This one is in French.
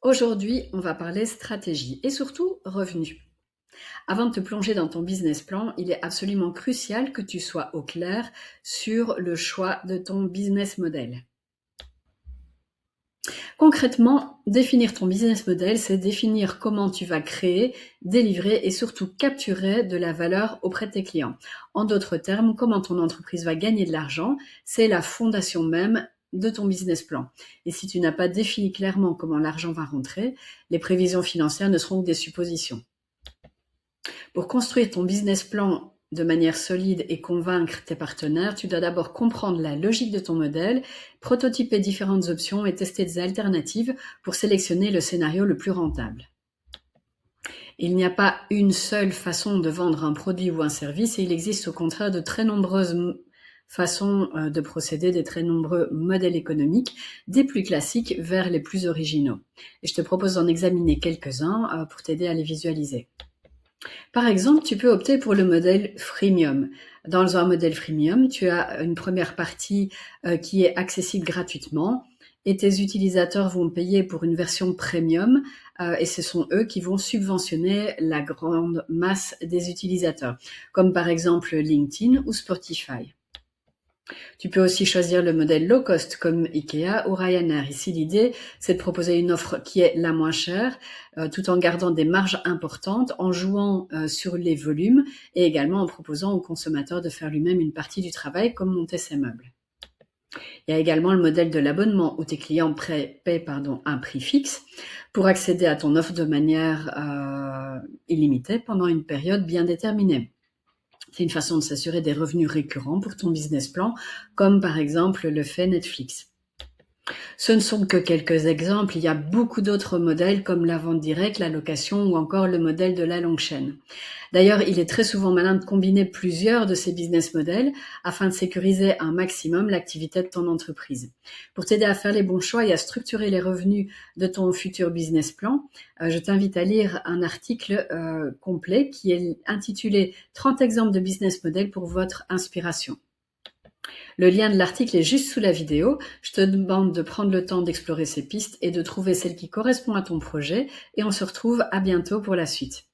Aujourd'hui, on va parler stratégie et surtout revenus. Avant de te plonger dans ton business plan, il est absolument crucial que tu sois au clair sur le choix de ton business model. Concrètement, définir ton business model, c'est définir comment tu vas créer, délivrer et surtout capturer de la valeur auprès de tes clients. En d'autres termes, comment ton entreprise va gagner de l'argent, c'est la fondation même de ton business plan. Et si tu n'as pas défini clairement comment l'argent va rentrer, les prévisions financières ne seront que des suppositions. Pour construire ton business plan de manière solide et convaincre tes partenaires, tu dois d'abord comprendre la logique de ton modèle, prototyper différentes options et tester des alternatives pour sélectionner le scénario le plus rentable. Il n'y a pas une seule façon de vendre un produit ou un service et il existe au contraire de très nombreuses façons de procéder, des très nombreux modèles économiques, des plus classiques vers les plus originaux. Et je te propose d'en examiner quelques-uns pour t'aider à les visualiser. Par exemple, tu peux opter pour le modèle freemium. Dans un modèle freemium, tu as une première partie qui est accessible gratuitement et tes utilisateurs vont payer pour une version premium et ce sont eux qui vont subventionner la grande masse des utilisateurs, comme par exemple LinkedIn ou Spotify. Tu peux aussi choisir le modèle low cost comme Ikea ou Ryanair. Ici, l'idée, c'est de proposer une offre qui est la moins chère, tout en gardant des marges importantes, en jouant sur les volumes et également en proposant au consommateur de faire lui-même une partie du travail, comme monter ses meubles. Il y a également le modèle de l'abonnement où tes clients paient un prix fixe pour accéder à ton offre de manière illimitée pendant une période bien déterminée. C'est une façon de s'assurer des revenus récurrents pour ton business plan, comme par exemple le fait Netflix. Ce ne sont que quelques exemples, il y a beaucoup d'autres modèles comme la vente directe, la location ou encore le modèle de la longue chaîne. D'ailleurs, il est très souvent malin de combiner plusieurs de ces business models afin de sécuriser un maximum l'activité de ton entreprise. Pour t'aider à faire les bons choix et à structurer les revenus de ton futur business plan, je t'invite à lire un article complet qui est intitulé 30 exemples de business models pour votre inspiration. Le lien de l'article est juste sous la vidéo. Je te demande de prendre le temps d'explorer ces pistes et de trouver celle qui correspond à ton projet et on se retrouve à bientôt pour la suite.